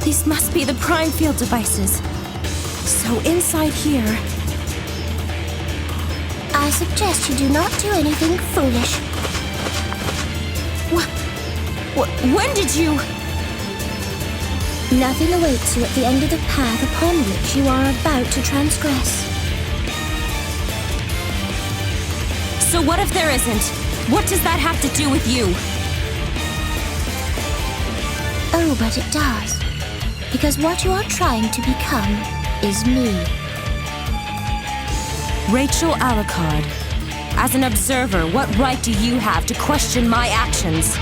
These must be the Prime Field devices. So inside here... I suggest you do not do anything foolish. When did you... Nothing awaits you at the end of the path upon which you are about to transgress. So what if there isn't? What does that have to do with you? Oh, but it does. Because what you are trying to become is me. Rachel Alucard. As an observer, what right do you have to question my actions?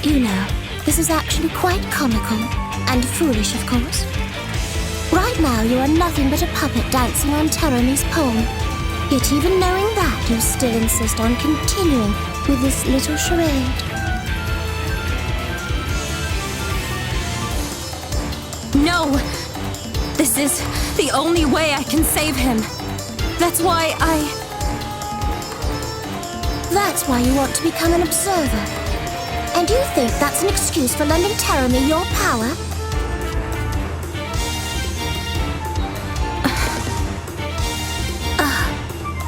You know, this is actually quite comical. And foolish, of course. Right now, you are nothing but a puppet dancing on Terami's pole. Yet even knowing that, you still insist on continuing with this little charade. No! This is the only way I can save him. That's why That's why you want to become an observer. And you think that's an excuse for lending Terami your power?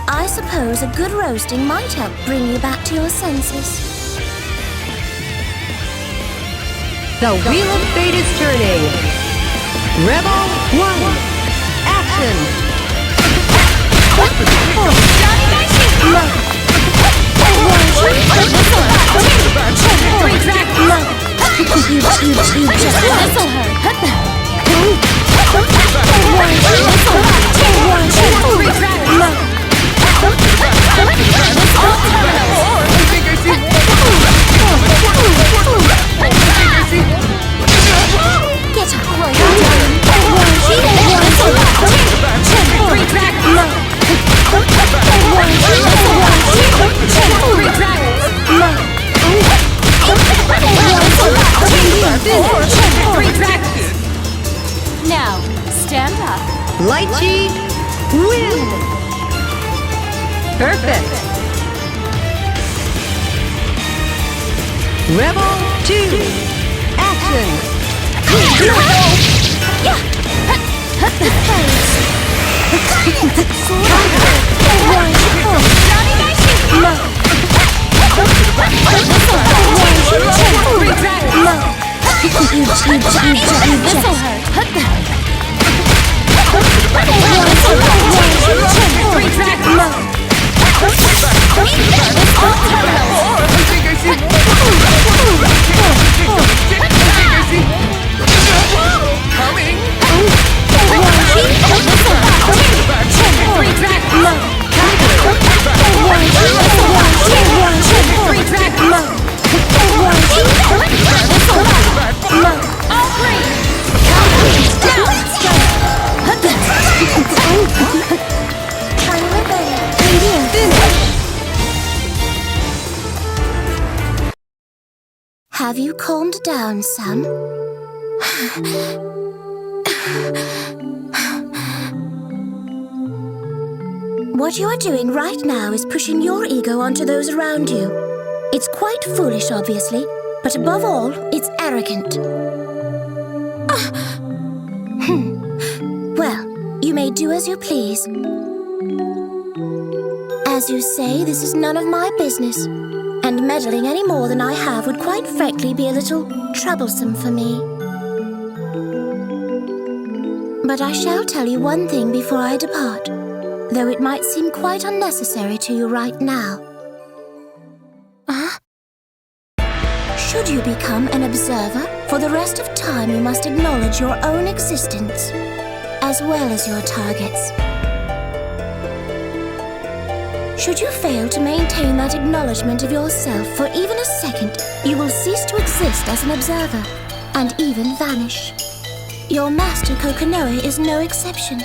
I suppose a good roasting might help bring you back to your senses. The Wheel of Fate is turning. Rebel 1, action! Now, stand up. Litchi, win! Perfect! Rebel 2, action! This'll hurt. Have you calmed down some? What you are doing right now is pushing your ego onto those around you. It's quite foolish, obviously, but above all, it's arrogant. Well, you may do as you please. As you say, this is none of my business. And meddling any more than I have would quite frankly be a little troublesome for me. But I shall tell you one thing before I depart, though it might seem quite unnecessary to you right now. Should you become an observer, for the rest of time you must acknowledge your own existence, as well as your targets. Should you fail to maintain that acknowledgement of yourself for even a second, you will cease to exist as an observer, and even vanish. Your master Kokonoe is no exception.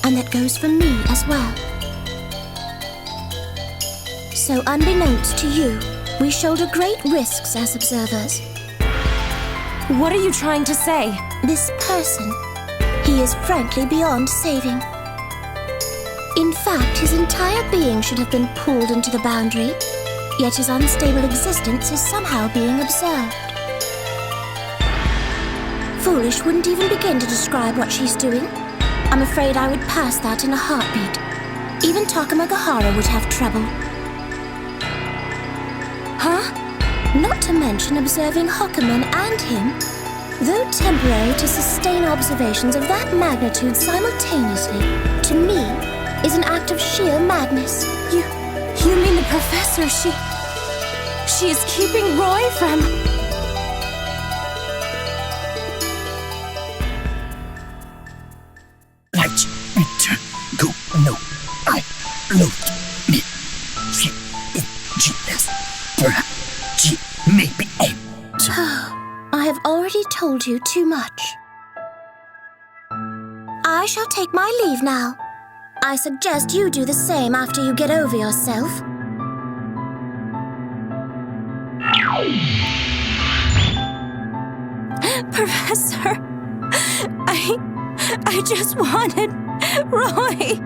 And that goes for me as well. So unbeknownst to you, we shoulder great risks as observers. What are you trying to say? This person, he is frankly beyond saving. In fact, his entire being should have been pulled into the boundary, yet his unstable existence is somehow being observed. foolish wouldn't even begin to describe what she's doing. I'm afraid I would pass that in a heartbeat. Even Takamagahara would have trouble. Huh? Not to mention observing Hokuman and him. Though temporary, to sustain observations of that magnitude simultaneously, to me, is an act of sheer madness. You mean the professor, she is keeping Roy from... Litchi, return, go, no, I looked me. She is genius. Perhaps she may be able to... I have already told you too much. I shall take my leave now. I suggest you do the same after you get over yourself. Professor, I just wanted Roy.